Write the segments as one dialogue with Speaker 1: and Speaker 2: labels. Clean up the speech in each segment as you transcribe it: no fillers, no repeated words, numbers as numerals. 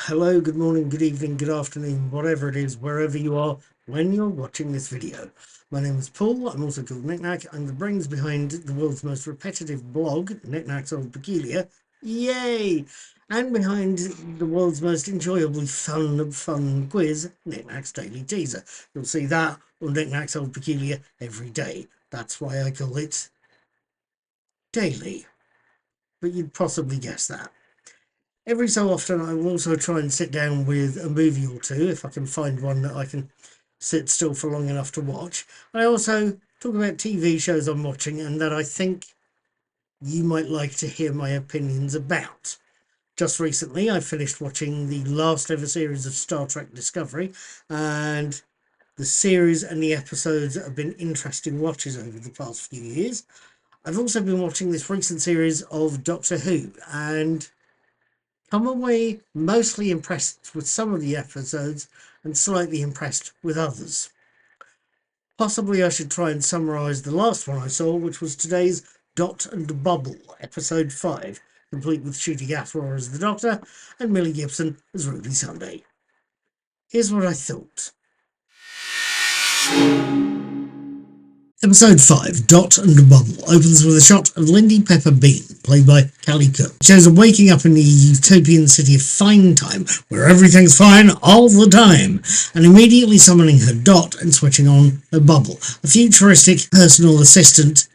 Speaker 1: hello, good morning, good evening, good afternoon, whatever it is, wherever you are when you're watching this video. My name is Paul, I'm also called Knickknack. I'm the brains behind the world's most repetitive blog, Knickknacks Old Peculiar. Yay! And behind the world's most enjoyably fun quiz, Knickknacks Daily Teaser. You'll see that on Knickknacks Old Peculiar every day. That's why I call it daily. But you'd possibly guess that. Every so often, I will also try and sit down with a movie or two if I can find one that I can sit still for long enough to watch. I also talk about TV shows I'm watching and that I think you might like to hear my opinions about. Just recently, I finished watching the last ever series of Star Trek Discovery, and the series and the episodes have been interesting watches over the past few years. I've also been watching this recent series of Doctor Who, and come away mostly impressed with some of the episodes and slightly impressed with others. Possibly I should try and summarise the last one I saw, which was today's Dot and Bubble, episode 5, complete with Ncuti Gatwa as the Doctor and Millie Gibson as Ruby Sunday. Here's what I thought. Episode 5, Dot and Bubble, opens with a shot of Lindy Pepper Bean, played by Callie Cook. It shows her waking up in the utopian city of Fine Time, where everything's fine all the time, and immediately summoning her Dot and switching on her Bubble, a futuristic personal assistant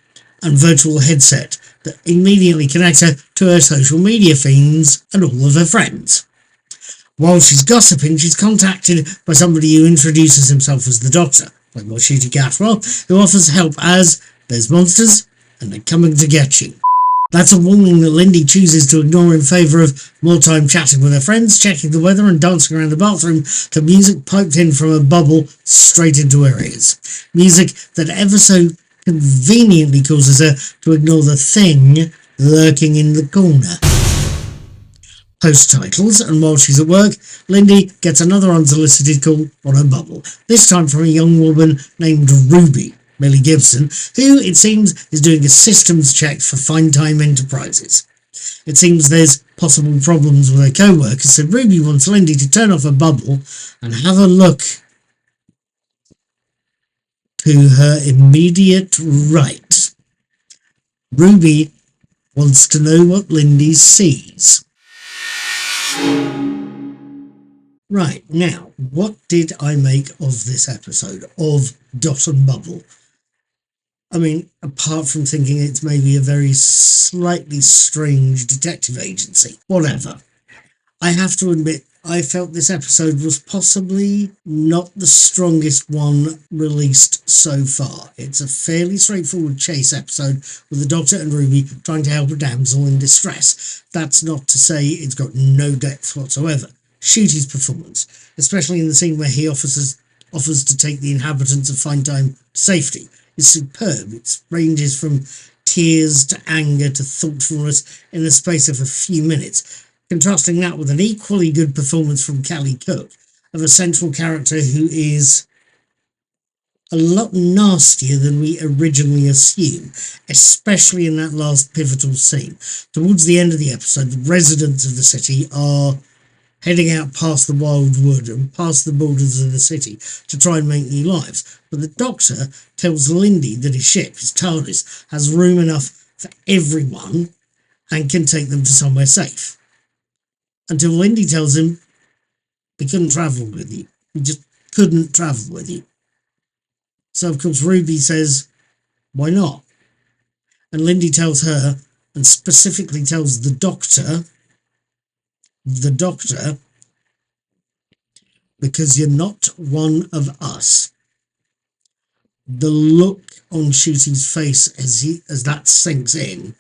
Speaker 1: and virtual headset that immediately connects her to her social media feeds and all of her friends. While she's gossiping, she's contacted by somebody who introduces himself as the Doctor, played by Ncuti Gatwa, who offers help as there's monsters and they're coming to get you. That's a warning that Lindy chooses to ignore in favour of more time chatting with her friends, checking the weather and dancing around the bathroom to music piped in from a bubble straight into her ears. Music that ever so conveniently causes her to ignore the thing lurking in the corner. Post titles, and while she's at work, Lindy gets another unsolicited call on her Bubble, this time from a young woman named Ruby, Millie Gibson, who, it seems, is doing a systems check for Fine Time Enterprises. It seems there's possible problems with her co-workers, so Ruby wants Lindy to turn off her Bubble and have a look to her immediate right. Ruby wants to know what Lindy sees. Right, now, what did I make of this episode of Dot and Bubble? I mean, apart from thinking it's maybe a very slightly strange detective agency, whatever. I have to admit, I felt this episode was possibly not the strongest one released so far. It's a fairly straightforward chase episode with the Doctor and Ruby trying to help a damsel in distress. That's not to say it's got no depth whatsoever. Ncuti's performance, especially in the scene where he offers to take the inhabitants of Fine Time to safety, is superb. It ranges from tears to anger to thoughtfulness in the space of a few minutes, contrasting that with an equally good performance from Callie Cook of a central character who is a lot nastier than we originally assume, especially in that last pivotal scene. Towards the end of the episode, the residents of the city are heading out past the Wildwood and past the borders of the city to try and make new lives. But the Doctor tells Lindy that his ship, his TARDIS, has room enough for everyone and can take them to somewhere safe. Until Lindy tells him he couldn't travel with you. He just couldn't travel with you. So, of course, Ruby says, why not? And Lindy tells her, and specifically tells the Doctor, because you're not one of us. The look on Ncuti's face as that sinks in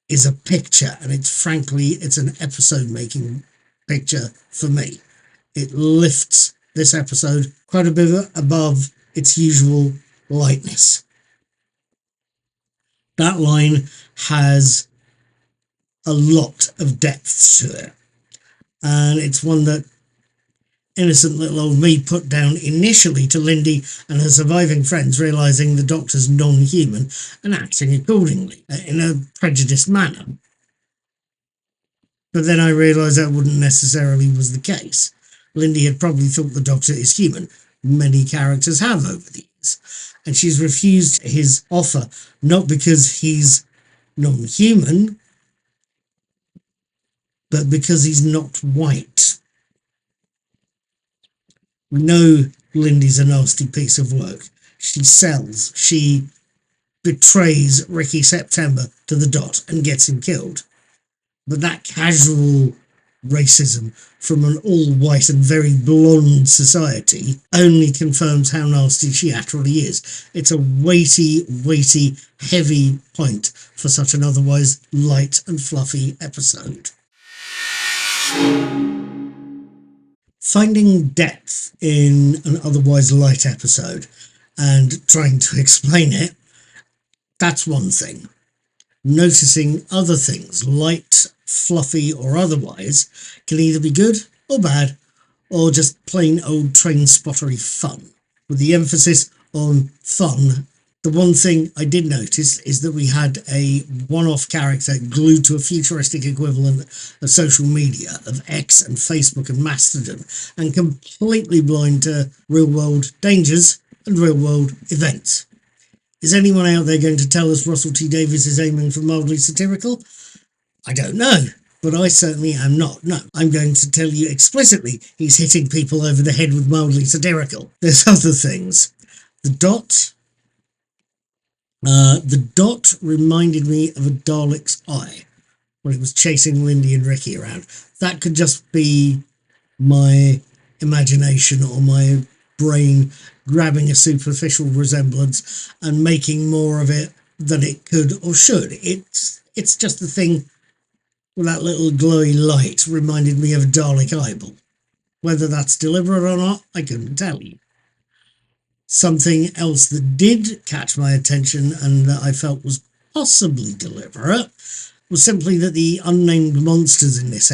Speaker 1: is a picture, and it's an episode making picture for me. It lifts this episode quite a bit above its usual lightness. That line has a lot of depth to it, and it's one that innocent little old me put down initially to Lindy and her surviving friends realising the Doctor's non-human and acting accordingly in a prejudiced manner. But then I realised that wouldn't necessarily was the case. Lindy had probably thought the Doctor is human. Many characters have over the years. And she's refused his offer, not because he's non-human, but because he's not white. We know Lindy's a nasty piece of work. She sells, she betrays Ricky September to the Dot and gets him killed. But that casual racism from an all-white and very blonde society only confirms how nasty she actually is. It's a weighty, heavy point for such an otherwise light and fluffy episode. Finding depth in an otherwise light episode and trying to explain it, that's one thing. Noticing other things, light, fluffy or otherwise, can either be good or bad, or just plain old train spottery fun. With the emphasis on fun, the one thing I did notice is that we had a one-off character glued to a futuristic equivalent of social media, of X and Facebook and Mastodon, and completely blind to real-world dangers and real-world events. Is anyone out there going to tell us Russell T Davies is aiming for mildly satirical? I don't know, but I certainly am not. No, I'm going to tell you explicitly he's hitting people over the head with mildly satirical. There's other things. The dot reminded me of a Dalek's eye when it was chasing Lindy and Ricky around. That could just be my imagination or my brain grabbing a superficial resemblance and making more of it than it could or should. It's just the thing with that little glowy light reminded me of a Dalek eyeball. Whether that's deliberate or not, I couldn't tell you. Something else that did catch my attention and that I felt was possibly deliberate was simply that the unnamed monsters in this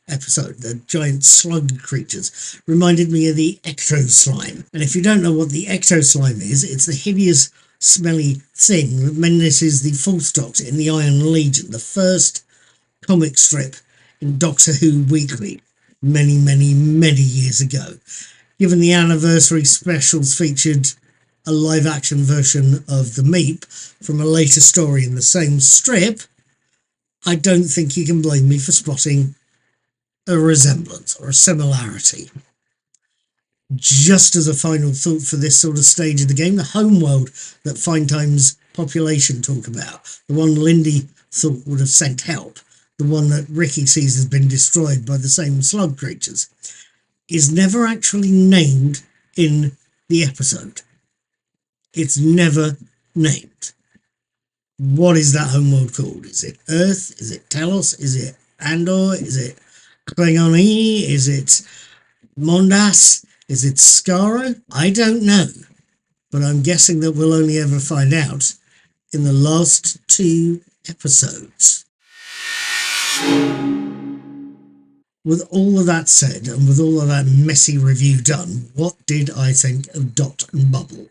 Speaker 1: episode, the giant slug creatures, reminded me of the Ecto Slime. And if you don't know what the Ecto Slime is, it's the hideous, smelly thing that menaces the False Doctor in the Iron Legion, the first comic strip in Doctor Who Weekly, many years ago. Given the anniversary specials featured a live-action version of the Meep from a later story in the same strip, I don't think you can blame me for spotting a resemblance or a similarity. Just as a final thought for this sort of stage of the game, the homeworld that Fine Time's population talk about, the one Lindy thought would have sent help, the one that Ricky sees has been destroyed by the same slug creatures, is never actually named in the episode. It's never named. What is that homeworld called? Is it Earth? Is it Telos? Is it Andor? Is it Klingoni? Is it Mondas? Is it Skaro? I don't know. But I'm guessing that we'll only ever find out in the last 2 episodes. With all of that said, and with all of that messy review done, what did I think of Dot and Bubble?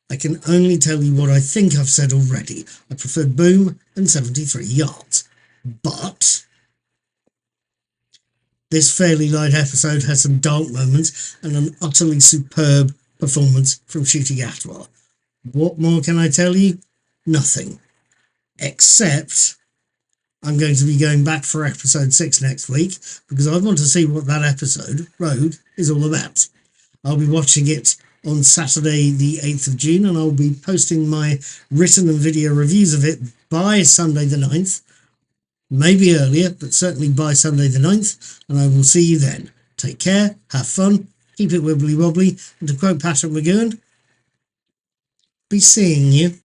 Speaker 1: I can only tell you what I think I've said already. I preferred Boom and 73 Yards. But this fairly light episode has some dark moments and an utterly superb performance from Ncuti Gatwa. What more can I tell you? Nothing. Except I'm going to be going back for episode 6 next week because I want to see what that episode, Road, is all about. I'll be watching it on Saturday the 8th of June and I'll be posting my written and video reviews of it by Sunday the 9th. Maybe earlier, but certainly by Sunday the 9th, and I will see you then. Take care, have fun, keep it wibbly wobbly, and to quote Patrick McGowan, be seeing you.